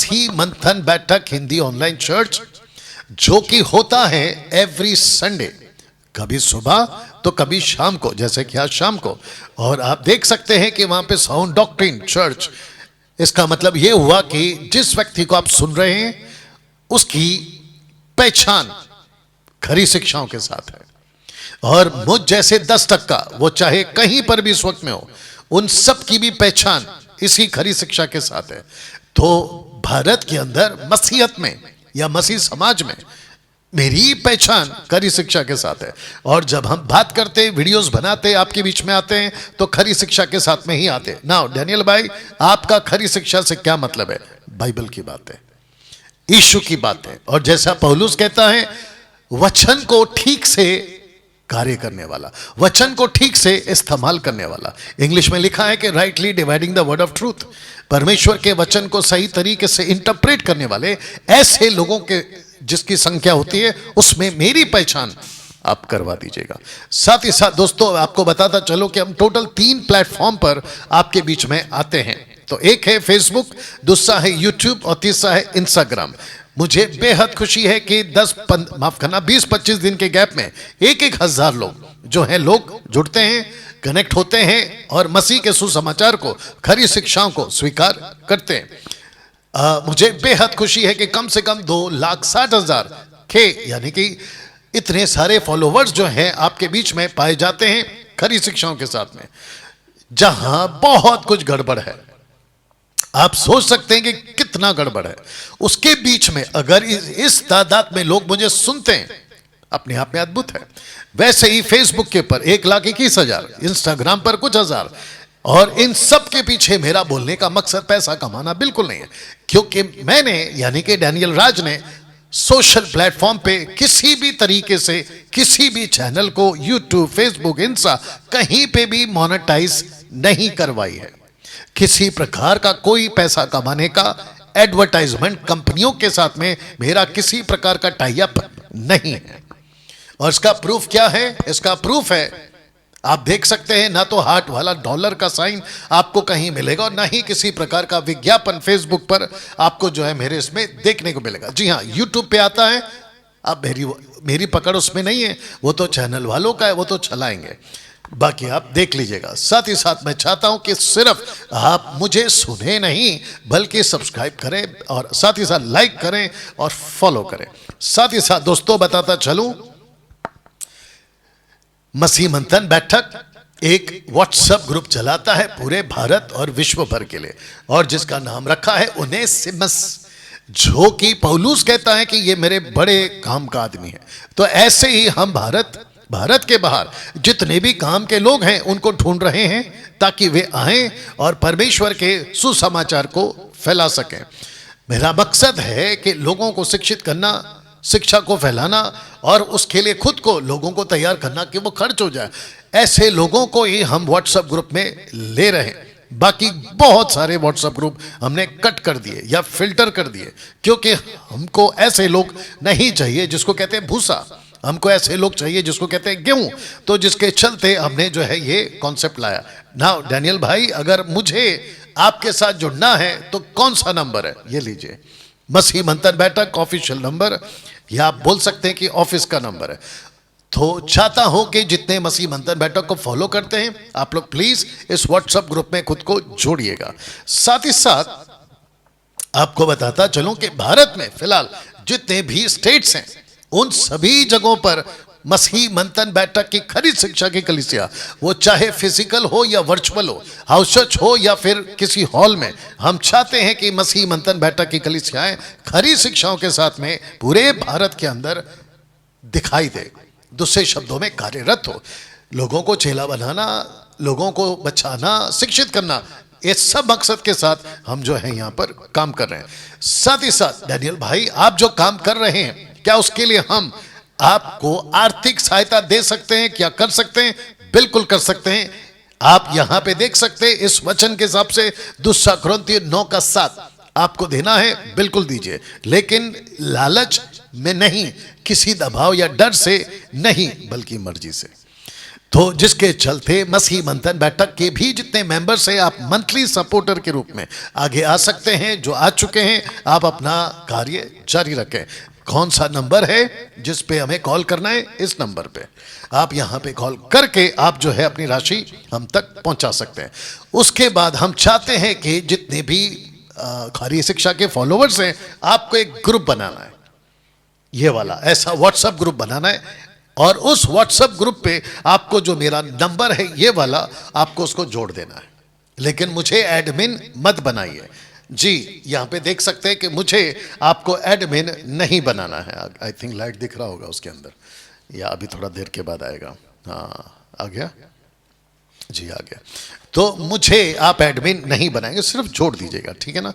मसीह मंथन बैठक Hindi online church, जो कि होता है एवरी संडे, कभी सुबह तो कभी शाम को, जैसे कि आज शाम को। और आप देख सकते हैं कि वहां पे साउंड डॉक्ट्रिन चर्च, इसका मतलब यह हुआ कि जिस व्यक्ति को आप सुन रहे हैं उसकी पहचान खरी शिक्षाओं के साथ है, और मुझ जैसे 10% वो चाहे कहीं पर भी इस वक्त में हो, उन सब की भी पहचान इसी खरी शिक्षा के साथ है। तो भारत के अंदर मसीहत में या मसीह समाज में मेरी पहचान खरी शिक्षा के साथ है। और जब हम बात करते, वीडियोस बनाते, आपके बीच में आते हैं तो खरी शिक्षा के साथ में ही आते हैं। नाउ डैनियल भाई, आपका खरी शिक्षा से क्या मतलब है? बाइबल की बात है, यीशु की बात है, और जैसा पौलुस कहता है, वचन को ठीक से कार्य करने वाला, वचन को ठीक से इस्तेमाल करने वाला। इंग्लिश में लिखा है कि rightly dividing the word of truth, परमेश्वर के वचन को सही तरीके से इंटरप्रेट करने वाले ऐसे लोगों के जिसकी संख्या होती है, उसमें मेरी पहचान आप करवा दीजिएगा। साथ ही साथ दोस्तों, आपको बताता चलो कि हम टोटल 3 प्लेटफॉर्म पर आपके बीच में आते हैं। तो एक है फेसबुक, दूसरा है यूट्यूब और तीसरा है इंस्टाग्राम। मुझे बेहद खुशी है कि 20-25 दिन के गैप में 1,000 लोग जो हैं, लोग जुड़ते हैं, कनेक्ट होते हैं और मसीह के सुसमाचार को, खरी शिक्षाओं को स्वीकार करते हैं। मुझे बेहद खुशी है कि कम से कम 2,60,000 के, यानी कि इतने सारे फॉलोवर्स जो हैं आपके बीच में पाए जाते हैं खरी शिक्षाओं के साथ में, जहां बहुत कुछ गड़बड़ है। आप सोच सकते हैं कि कितना गड़बड़ है, उसके बीच में अगर इस तादाद में लोग मुझे सुनते हैं, अपने आप में अद्भुत है। वैसे ही फेसबुक के ऊपर 1,21,000, इंस्टाग्राम पर कुछ हजार, और इन सब के पीछे मेरा बोलने का मकसद पैसा कमाना बिल्कुल नहीं है, क्योंकि मैंने, यानी कि डैनियल राज ने सोशल प्लेटफॉर्म पे किसी भी तरीके से किसी भी चैनल को यूट्यूब, फेसबुक, इंस्टा कहीं पे भी मोनेटाइज नहीं करवाई है। किसी प्रकार का कोई पैसा कमाने का एडवर्टाइजमेंट कंपनियों के साथ में मेरा किसी प्रकार का टाई अप नहीं है। और इसका प्रूफ क्या है? इसका प्रूफ है, आप देख सकते हैं, ना तो हार्ट वाला डॉलर का साइन आपको कहीं मिलेगा, और ना ही किसी प्रकार का विज्ञापन फेसबुक पर आपको जो है मेरे इसमें देखने को मिलेगा। जी हाँ, यूट्यूब पे आता है, अब मेरी पकड़ उसमें नहीं है, वो तो चैनल वालों का है, वो तो चलाएंगे, बाकी आप देख लीजिएगा। साथ ही साथ मैं चाहता हूं कि सिर्फ आप मुझे सुने नहीं, बल्कि सब्सक्राइब करें, और साथ ही साथ लाइक करें और फॉलो करें। साथ ही साथ दोस्तों, बताता चलूं, मसीह मंथन बैठक एक व्हाट्सएप ग्रुप चलाता है पूरे भारत और विश्व भर के लिए, और जिसका नाम रखा है ओनेसिमस, जो कि पौलुस कहता है कि ये मेरे बड़े काम का आदमी है। तो ऐसे ही हम भारत के बाहर जितने भी काम के लोग हैं उनको ढूंढ रहे हैं, ताकि वे आएं और परमेश्वर के सुसमाचार को फैला सकें। मेरा मकसद है कि लोगों को शिक्षित करना, शिक्षा को फैलाना, और उसके लिए खुद को, लोगों को तैयार करना कि वो खर्च हो जाए। ऐसे लोगों को ही हम व्हाट्सएप ग्रुप में ले रहे हैं। बाकी बहुत सारे व्हाट्सएप ग्रुप हमने कट कर दिए या फिल्टर कर दिए, क्योंकि हमको ऐसे लोग नहीं चाहिए जिसको कहते हैं भूसा, हमको ऐसे लोग चाहिए जिसको कहते हैं गेहूं। तो जिसके चलते हमने जो है ये कॉन्सेप्ट लाया। नाउ डैनियल भाई, अगर मुझे आपके साथ जुड़ना है तो कौन सा नंबर है? ये लीजिए, मसीह मंथन बैठक ऑफिशियल नंबर, या आप बोल सकते हैं कि ऑफिस का नंबर है। तो चाहता हूं कि जितने मसीह मंथन बैठक को फॉलो करते हैं, आप लोग प्लीज इस व्हाट्सएप ग्रुप में खुद को जोड़िएगा। साथ ही साथ आपको बताता चलूं कि भारत में फिलहाल जितने भी स्टेट्स हैं, उन सभी जगहों पर मसीह मंथन बैठक की खरी शिक्षा की कलीसिया, वो चाहे फिजिकल हो या वर्चुअल हो, हाउस चर्च हो या फिर किसी हॉल में, हम चाहते हैं कि मसीह मंथन बैठक की कलीसियाएं खरी शिक्षाओं के साथ में पूरे भारत के अंदर दिखाई दे, दूसरे शब्दों में कार्यरत हो। लोगों को चेला बनाना, लोगों को बचाना, शिक्षित करना, ये सब मकसद के साथ हम जो है यहाँ पर काम कर रहे हैं। साथ ही साथ डैनियल भाई, आप जो काम कर रहे हैं, क्या उसके लिए हम आपको आर्थिक सहायता दे सकते हैं? क्या कर सकते हैं? बिल्कुल कर सकते हैं। आप यहां पे देख सकते हैं, इस वचन के हिसाब से 2 कुरिन्थियों 9:7 आपको देना है, बिल्कुल दीजिए, लेकिन लालच में नहीं, किसी दबाव या डर से नहीं, बल्कि मर्जी से। तो जिसके चलते मसीह मंथन बैठक के भी जितने मेंबर्स हैं, आप मंथली सपोर्टर के रूप में आगे आ सकते हैं। जो आ चुके हैं, आप अपना कार्य जारी रखें। कौन सा नंबर है जिस पे हमें कॉल करना है? इस नंबर पे आप यहाँ पे कॉल करके आप जो है अपनी राशि हम तक पहुंचा सकते हैं। उसके बाद हम चाहते हैं कि जितने भी खारी शिक्षा के फॉलोवर्स हैं, आपको एक ग्रुप बनाना है, ये वाला ऐसा व्हाट्सएप ग्रुप बनाना है। और उस व्हाट्सएप ग्रुप पे आपको जो मेरा नंबर है ये वाला, आपको उसको जोड़ देना है। लेकिन मुझे एडमिन मत बनाइए जी। यहाँ पे देख सकते हैं कि मुझे आपको एडमिन नहीं बनाना है। आई थिंक लाइट दिख रहा होगा उसके अंदर, या अभी थोड़ा देर के बाद आएगा। हाँ, आ गया जी, आ गया। तो मुझे आप एडमिन नहीं बनाएंगे, सिर्फ जोड़ दीजिएगा, ठीक है ना।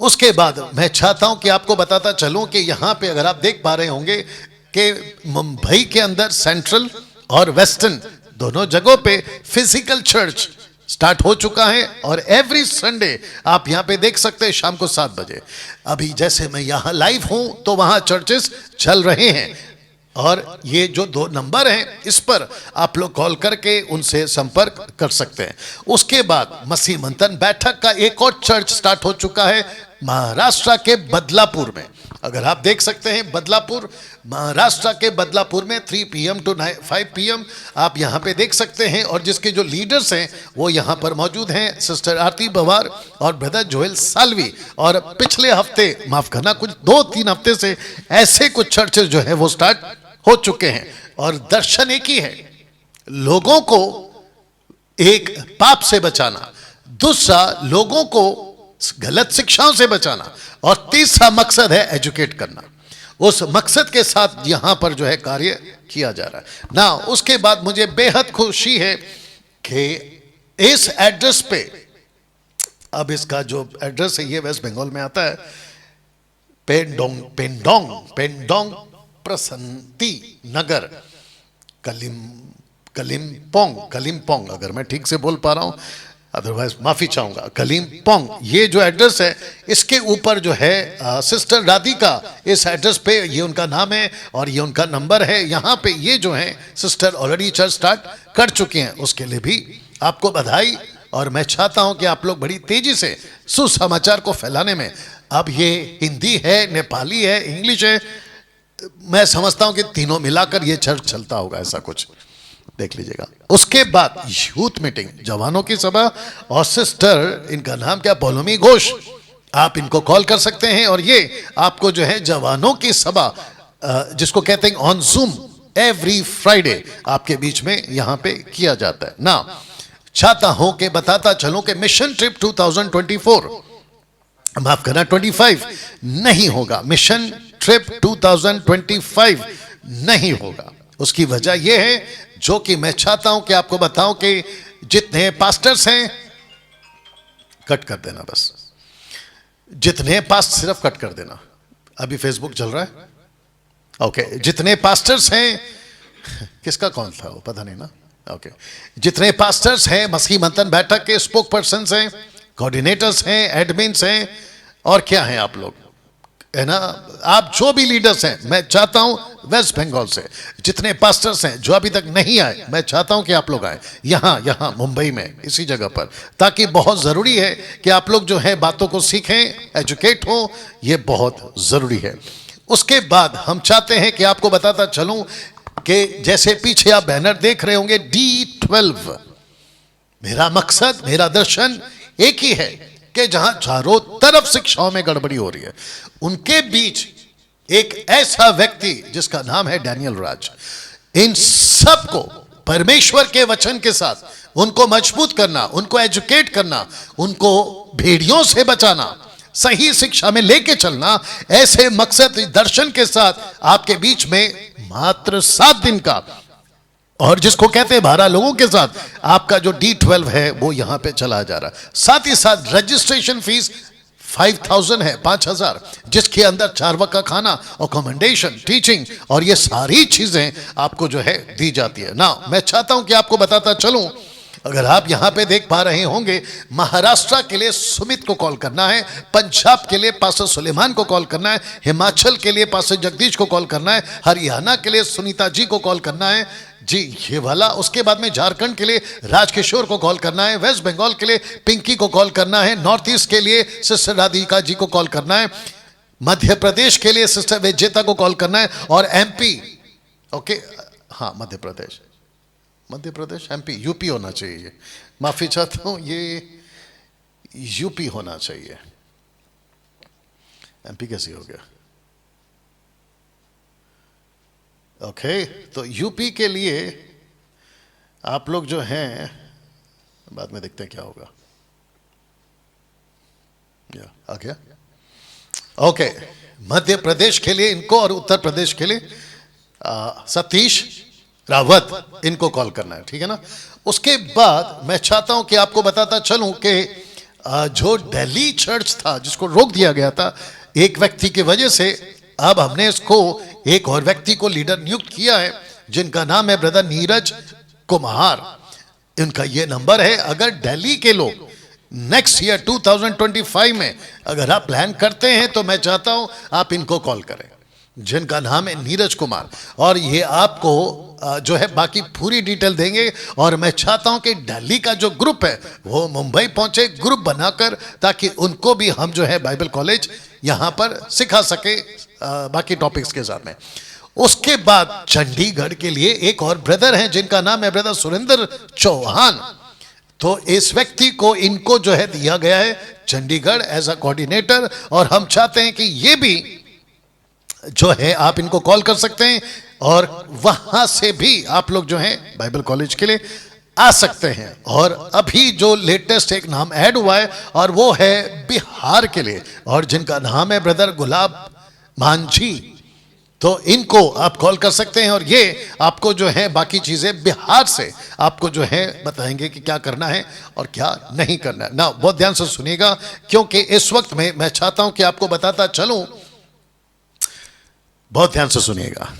उसके बाद मैं चाहता हूं कि आपको बताता चलूं कि यहाँ पे अगर आप देख पा रहे होंगे कि मुंबई के अंदर सेंट्रल और वेस्टर्न दोनों जगहों पे फिजिकल चर्च स्टार्ट हो चुका है। और एवरी संडे आप यहाँ पे देख सकते हैं शाम को 7 बजे। अभी जैसे मैं यहाँ लाइव हूं तो वहां चर्चेस चल रहे हैं। और ये जो 2 नंबर हैं, इस पर आप लोग कॉल करके उनसे संपर्क कर सकते हैं। उसके बाद मसीह मंथन बैठक का एक और चर्च स्टार्ट हो चुका है महाराष्ट्र के बदलापुर में। अगर आप देख सकते हैं बदलापुर, महाराष्ट्र के बदलापुर में 3 PM to 5 PM आप यहाँ पे देख सकते हैं। और जिसके जो लीडर्स हैं वो यहाँ पर मौजूद हैं, सिस्टर आरती बवार और ब्रदर जोएल सालवी। और पिछले हफ्ते, माफ करना, कुछ 2-3 हफ्ते से ऐसे कुछ चर्चेस जो है वो स्टार्ट हो चुके हैं। और दर्शन एक ही है, लोगों को एक पाप से बचाना, दूसरा लोगों को गलत शिक्षाओं से बचाना, और तीसरा मकसद है एजुकेट करना। उस मकसद के साथ यहां पर जो है कार्य किया जा रहा है ना। उसके बाद मुझे बेहद खुशी है कि इस एड्रेस पे, अब इसका जो एड्रेस है ये वेस्ट बंगाल में आता है, पेंडोंग प्रसन्ति नगर, कलिम्पोंग, अगर मैं ठीक से बोल पा रहा हूं, अदरवाइज माफी चाहूंगा। कलिम्पोंग, ये जो एड्रेस है, इसके ऊपर जो है सिस्टर राधिका, इस एड्रेस पे, ये उनका नाम है और ये उनका नंबर है। यहाँ पे ये जो है सिस्टर ऑलरेडी चर्च स्टार्ट कर चुके हैं, उसके लिए भी आपको बधाई। और मैं चाहता हूं कि आप लोग बड़ी तेजी से सुसमाचार को फैलाने में, अब ये हिंदी है, नेपाली है, इंग्लिश है, मैं समझता हूं कि तीनों मिलाकर ये चर्च चलता होगा, ऐसा कुछ देख लीजिएगा। उसके बाद यूथ मीटिंग, जवानों की सभा, और सिस्टर, इनका नाम क्या, पौलोमी घोष, आप इनको कॉल कर सकते हैं। और ये आपको जो है जवानों की सभा, जिसको कहते हैं ऑन जूम, एवरी फ्राइडे आपके बीच में यहां पे किया जाता है ना। चाहता हूं कि बताता चलूं कि मिशन ट्रिप 2024, माफ करना 25 नहीं होगा। मिशन ट्रिप 2025 नहीं होगा। उसकी वजह यह है, जो कि मैं चाहता हूं कि आपको बताऊं कि जितने पास्टर्स हैं, कट कर देना बस, जितने पास्ट सिर्फ कट कर देना, अभी फेसबुक चल रहा है, ओके। जितने पास्टर्स हैं, किसका कौन था वो पता नहीं ना, ओके। जितने पास्टर्स हैं, मसीह मंथन बैठक के स्पोक पर्सन्स हैं, कोऑर्डिनेटर्स हैं, एडमिन्स हैं, और क्या हैं आप लोग, है ना, आप जो भी लीडर्स हैं, मैं चाहता हूं वेस्ट बंगाल से जितने पास्टर्स हैं जो अभी तक नहीं आए, मैं चाहता हूं कि आप लोग आए यहाँ मुंबई में, इसी जगह पर, ताकि बहुत ज़रूरी है कि आप लोग जो है बातों को सीखें, एजुकेट हो, ये बहुत ज़रूरी है। उसके बाद हम चाहते हैं कि आपको बताता चलूं कि जैसे पीछे आप बैनर देख रहे होंगे, D12, मेरा मकसद, मेरा दर्शन एक ही है कि जहां चारों तरफ शिक्षाओं में गड़बड़ी हो रही है, उनके बीच एक ऐसा व्यक्ति जिसका नाम है डैनियल राज, इन सबको परमेश्वर के वचन के साथ उनको मजबूत करना, उनको एजुकेट करना, उनको भेड़ियों से बचाना, सही शिक्षा में लेके चलना, ऐसे मकसद दर्शन के साथ आपके बीच में मात्र 7 दिन का, और जिसको कहते हैं 12 लोगों के साथ आपका जो D12 है वो यहां पे चला जा रहा है। साथ ही साथ रजिस्ट्रेशन फीस 5000 है, 5000, जिसके अंदर 4 वक्त का खाना, अकोमोडेशन, टीचिंग और ये सारी चीजें आपको जो है दी जाती है ना। मैं चाहता हूं कि आपको बताता चलूं, अगर आप यहां पे देख पा रहे होंगे, महाराष्ट्र के लिए सुमित को कॉल करना है, पंजाब के लिए पास्टर सुलेमान को कॉल करना है, हिमाचल के लिए पास्टर जगदीश को कॉल करना है, हरियाणा के लिए सुनीता जी को कॉल करना है, जी ये वाला। उसके बाद में झारखंड के लिए राजकिशोर को कॉल करना है, वेस्ट बंगाल के लिए पिंकी को कॉल करना है, नॉर्थ ईस्ट के लिए सिस्टर राधिका जी को कॉल करना है, मध्य प्रदेश के लिए सिस्टर विजेता को कॉल करना है, और एमपी, ओके हाँ मध्य प्रदेश एमपी, यूपी होना चाहिए, माफी चाहता हूं, ये यूपी होना चाहिए, एमपी कैसे हो गया? ओके तो यूपी के लिए आप लोग जो हैं, बाद में देखते हैं क्या होगा, या आ गया। ओके मध्य प्रदेश के लिए इनको, और उत्तर प्रदेश के लिए सतीश रावत, इनको कॉल करना है, ठीक है ना। उसके बाद मैं चाहता हूं कि आपको बताता चलूं कि जो दिल्ली चर्च था जिसको रोक दिया गया था एक व्यक्ति की वजह से, अब हमने इसको एक और व्यक्ति को लीडर नियुक्त किया है जिनका नाम है ब्रदर नीरज कुमार। इनका ये नंबर है, अगर दिल्ली के लोग नेक्स्ट ईयर 2025 में अगर आप प्लान करते हैं तो मैं चाहता हूं आप इनको कॉल करें, जिनका नाम है नीरज कुमार, और ये आपको जो है बाकी पूरी डिटेल देंगे। और मैं चाहता हूं कि दिल्ली का जो ग्रुप है वो मुंबई पहुंचे ग्रुप बनाकर, ताकि उनको भी हम जो है बाइबल कॉलेज यहां पर सिखा सके बाकी टॉपिक्स के साथ में। उसके बाद चंडीगढ़ के लिए एक और ब्रदर हैं जिनका नाम है ब्रदर सुरेंद्र चौहान। तो इस व्यक्ति को इनको जो है दिया गया है चंडीगढ़ एज अ कोऑर्डिनेटर, और हम चाहते हैं कि ये भी जो है आप इनको कॉल कर सकते हैं, और वहां से भी आप लोग जो हैं बाइबल कॉलेज के लिए आ सकते हैं। और अभी जो लेटेस्ट एक नाम ऐड हुआ है और वो है बिहार के लिए, और जिनका नाम है ब्रदर गुलाब मांझी। तो इनको आप कॉल कर सकते हैं, और ये आपको जो है बाकी चीजें बिहार से आपको जो है बताएंगे कि क्या करना है और क्या नहीं करना है ना। बहुत ध्यान से सुनिएगा, क्योंकि इस वक्त में मैं चाहता हूं कि आपको बताता चलूं, बहुत ध्यान से सुनिएगा।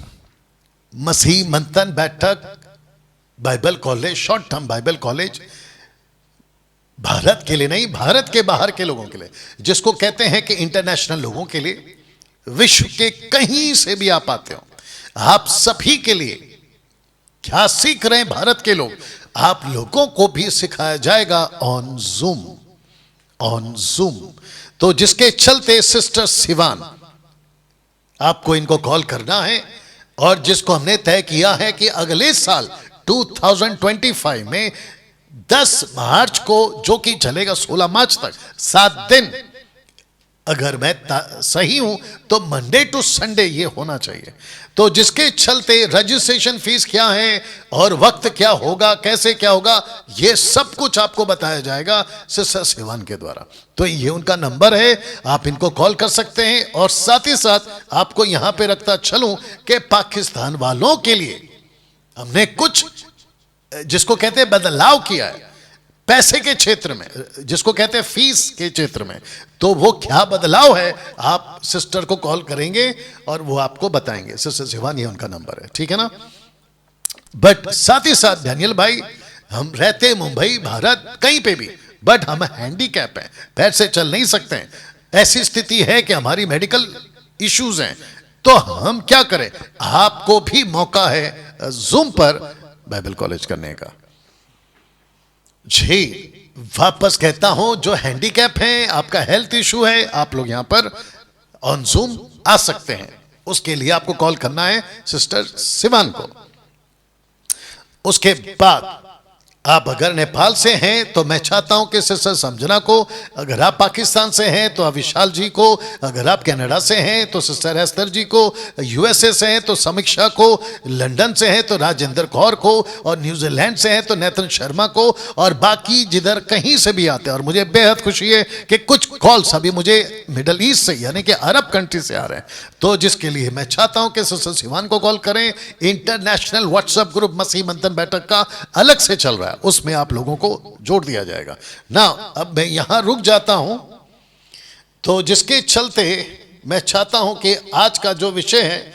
मसीह मंथन बैठक Bible college, short term Bible college, Bharat के लिए नहीं, भारत के बाहर के लोगों के लिए, जिसको कहते हैं कि इंटरनेशनल लोगों के लिए, विश्व के कहीं से भी आप आते हो, आप सभी के लिए क्या सीख रहे हैं भारत के लोग, आप लोगों को भी सिखाया जाएगा ऑन जूम। तो जिसके चलते सिस्टर सिवान, आपको इनको कॉल करना है, और जिसको हमने तय किया है कि अगले साल 2025 में 10 मार्च को, जो कि चलेगा 16 मार्च तक, 7 दिन, अगर मैं सही हूं तो मंडे टू संडे ये होना चाहिए। तो जिसके चलते रजिस्ट्रेशन फीस क्या है और वक्त क्या होगा, कैसे क्या होगा, ये सब कुछ आपको बताया जाएगा सिस्टर सिवान के द्वारा। तो ये उनका नंबर है, आप इनको कॉल कर सकते हैं। और साथ ही साथ आपको यहां पे रखता चलूं कि पाकिस्तान वालों के लिए हमने कुछ, जिसको कहते हैं बदलाव किया है पैसे के क्षेत्र में, जिसको कहते हैं फीस के क्षेत्र में। तो वो क्या बदलाव है, आप सिस्टर को कॉल करेंगे और वो आपको बताएंगे। सिस्टर सिवान, ये उनका नंबर है, ठीक है ना। बट साथ ही साथ डैनियल भाई, हम रहते मुंबई, भारत कहीं पे भी, बट हम हैंडीकैप हैं, पैर से चल नहीं सकते हैं, ऐसी स्थिति है कि हमारी मेडिकल इश्यूज हैं। तो हम क्या करें, आपको भी मौका है जूम पर बाइबल कॉलेज करने का। जी वापस कहता हूं, जो हैंडीकैप है, आपका हेल्थ इशू है, आप लोग यहां पर ऑन जूम आ सकते हैं। उसके लिए आपको कॉल करना है सिस्टर सिवान को। उसके बाद आप अगर नेपाल से हैं तो मैं चाहता हूं कि सिस्टर समझना को, अगर आप पाकिस्तान से हैं तो विशाल जी को, अगर आप कनाडा से हैं तो सिस्टर एस्तर जी को, यूएसए से हैं तो समीक्षा को, लंदन से हैं तो राजेंद्र कौर को, और न्यूजीलैंड से हैं तो नेतन शर्मा को, और बाकी जिधर कहीं से भी आते हैं। और मुझे बेहद खुशी है कि कुछ कॉल्स अभी मुझे मिडल ईस्ट से, यानी कि अरब कंट्री से आ रहे हैं। तो जिसके लिए मैं चाहता हूं कि सिस्टर सिवान को कॉल करें। इंटरनेशनल व्हाट्सएप ग्रुप मसीह मंथन बैठक का अलग से चल रहा है, उसमें आप लोगों को जोड़ दिया जाएगा ना। अब मैं यहां रुक जाता हूं, तो जिसके चलते मैं चाहता हूं कि आज का जो विषय है